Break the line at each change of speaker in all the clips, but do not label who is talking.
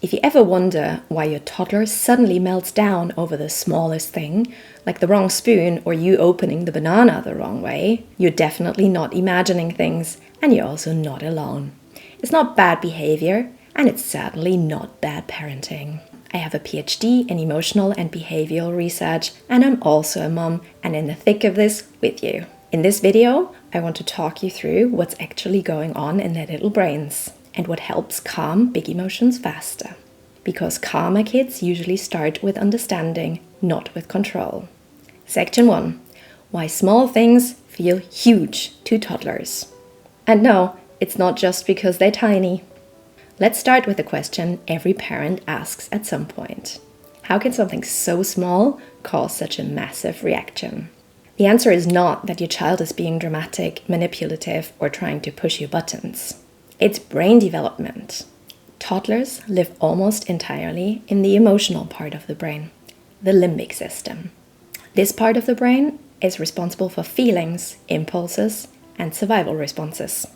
If you ever wonder why your toddler suddenly melts down over the smallest thing, like the wrong spoon or you opening the banana the wrong way, you're definitely not imagining things, and you're also not alone. It's not bad behavior, and it's certainly not bad parenting. I have a PhD in emotional and behavioral research, and I'm also a mom and in the thick of this with you. In this video, I want to talk you through what's actually going on in their little brains and what helps calm big emotions faster. Because calmer kids usually start with understanding, not with control. Section 1. Why small things feel huge to toddlers. And no, it's not just because they're tiny. Let's start with a question every parent asks at some point. How can something so small cause such a massive reaction? The answer is not that your child is being dramatic, manipulative, or trying to push your buttons. It's brain development. Toddlers live almost entirely in the emotional part of the brain, the limbic system. This part of the brain is responsible for feelings, impulses, and survival responses.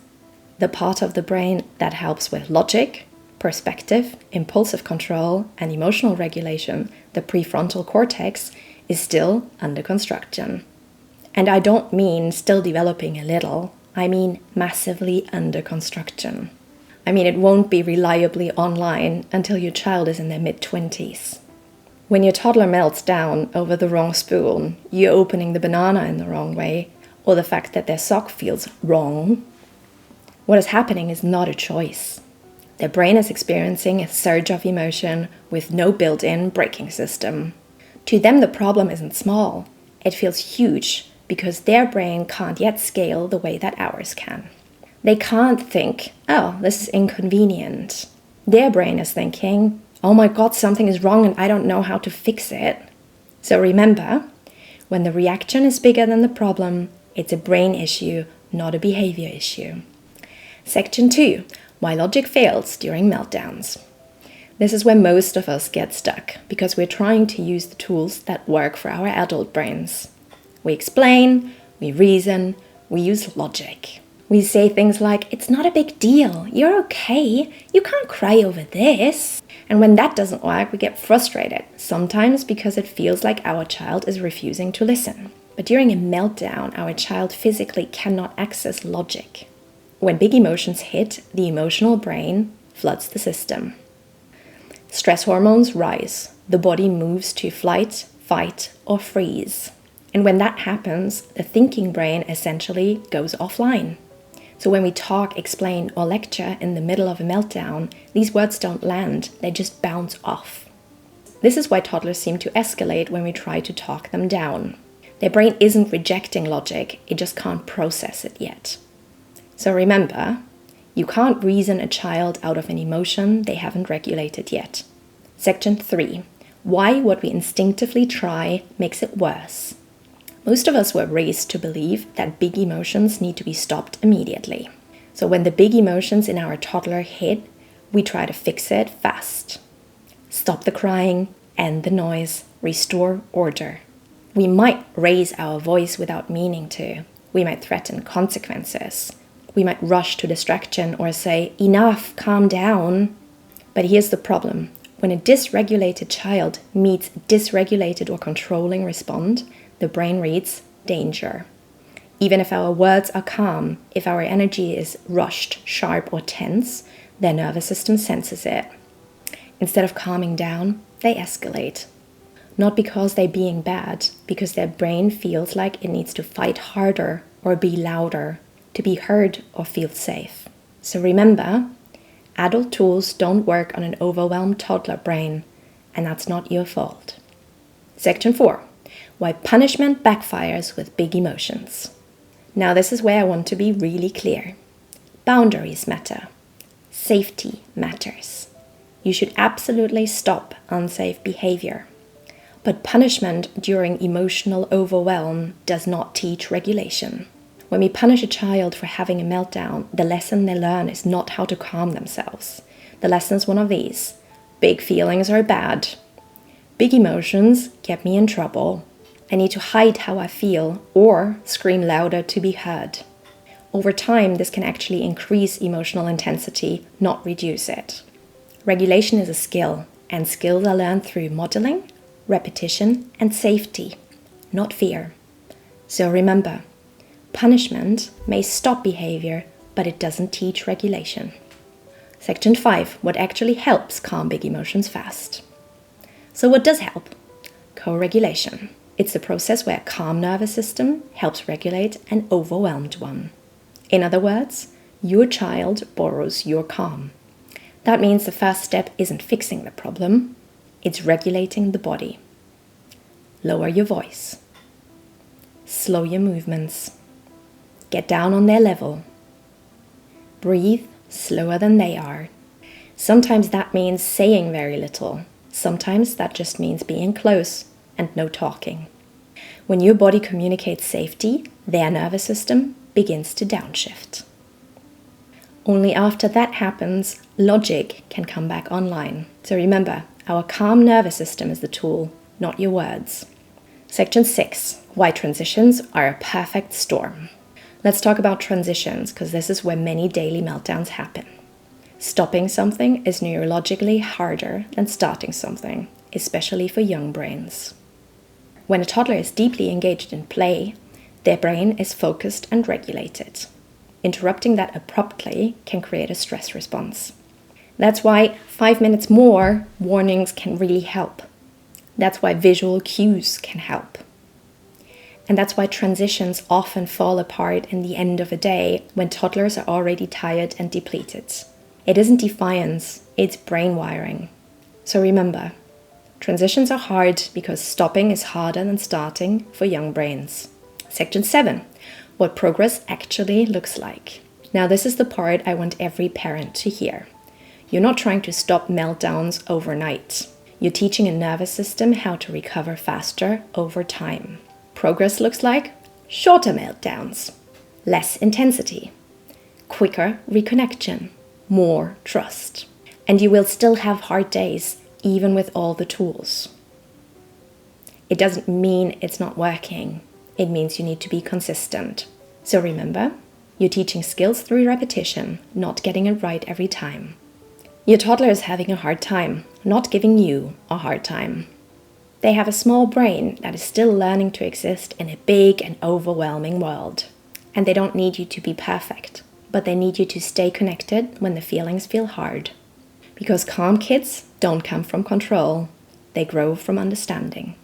The part of the brain that helps with logic, perspective, impulsive control, and emotional regulation, the prefrontal cortex, is still under construction. And I don't mean still developing a little, I mean massively under construction. I mean it won't be reliably online until your child is in their mid-20s. When your toddler melts down over the wrong spoon, you opening the banana in the wrong way, or the fact that their sock feels wrong, what is happening is not a choice. Their brain is experiencing a surge of emotion with no built-in braking system. To them, the problem isn't small. It feels huge because their brain can't yet scale the way that ours can. They can't think, oh, this is inconvenient. Their brain is thinking, oh my God, something is wrong and I don't know how to fix it. So remember, when the reaction is bigger than the problem, it's a brain issue, not a behavior issue. Section 2. Why logic fails during meltdowns. This is where most of us get stuck because we're trying to use the tools that work for our adult brains. We explain, we reason, we use logic. We say things like, it's not a big deal, you're okay, you can't cry over this. And when that doesn't work, we get frustrated, sometimes because it feels like our child is refusing to listen. But during a meltdown, our child physically cannot access logic. When big emotions hit, the emotional brain floods the system. Stress hormones rise. The body moves to flight, fight, or freeze. And when that happens, the thinking brain essentially goes offline. So when we talk, explain, or lecture in the middle of a meltdown, these words don't land, they just bounce off. This is why toddlers seem to escalate when we try to talk them down. Their brain isn't rejecting logic, it just can't process it yet. So remember, you can't reason a child out of an emotion they haven't regulated yet. Section 3. Why what we instinctively try makes it worse. Most of us were raised to believe that big emotions need to be stopped immediately. So when the big emotions in our toddler hit, we try to fix it fast. Stop the crying, end the noise, restore order. We might raise our voice without meaning to. We might threaten consequences. We might rush to distraction or say, enough, calm down. But here's the problem. When a dysregulated child meets a dysregulated or controlling response, the brain reads danger. Even if our words are calm, if our energy is rushed, sharp, or tense, their nervous system senses it. Instead of calming down, they escalate. Not because they're being bad, because their brain feels like it needs to fight harder or be louder to be heard or feel safe. So remember, adult tools don't work on an overwhelmed toddler brain, and that's not your fault. Section 4. Why punishment backfires with big emotions. Now this is where I want to be really clear. Boundaries matter. Safety matters. You should absolutely stop unsafe behavior. But punishment during emotional overwhelm does not teach regulation. When we punish a child for having a meltdown, the lesson they learn is not how to calm themselves. The lesson is one of these. Big feelings are bad. Big emotions get me in trouble. I need to hide how I feel or scream louder to be heard. Over time, this can actually increase emotional intensity, not reduce it. Regulation is a skill, and skills are learned through modeling, repetition, and safety, not fear. So remember, punishment may stop behavior, but it doesn't teach regulation. Section 5. What actually helps calm big emotions fast? So what does help? Co-regulation. It's the process where a calm nervous system helps regulate an overwhelmed one. In other words, your child borrows your calm. That means the first step isn't fixing the problem, it's regulating the body. Lower your voice. Slow your movements. Get down on their level. Breathe slower than they are. Sometimes that means saying very little. Sometimes that just means being close and no talking. When your body communicates safety, their nervous system begins to downshift. Only after that happens, logic can come back online. So remember, our calm nervous system is the tool, not your words. Section 6. Why transitions are a perfect storm. Let's talk about transitions, because this is where many daily meltdowns happen. Stopping something is neurologically harder than starting something, especially for young brains. When a toddler is deeply engaged in play, their brain is focused and regulated. Interrupting that abruptly can create a stress response. That's why 5 minutes more warnings can really help. That's why visual cues can help. And that's why transitions often fall apart in the end of a day when toddlers are already tired and depleted. It isn't defiance, it's brain wiring. So remember, transitions are hard because stopping is harder than starting for young brains. Section 7. What progress actually looks like. Now this is the part I want every parent to hear. You're not trying to stop meltdowns overnight. You're teaching a nervous system how to recover faster over time. Progress looks like shorter meltdowns, less intensity, quicker reconnection, more trust. And you will still have hard days, even with all the tools. It doesn't mean it's not working. It means you need to be consistent. So remember, you're teaching skills through repetition, not getting it right every time. Your toddler is having a hard time, not giving you a hard time. They have a small brain that is still learning to exist in a big and overwhelming world. And they don't need you to be perfect, but they need you to stay connected when the feelings feel hard. Because calm kids don't come from control, they grow from understanding.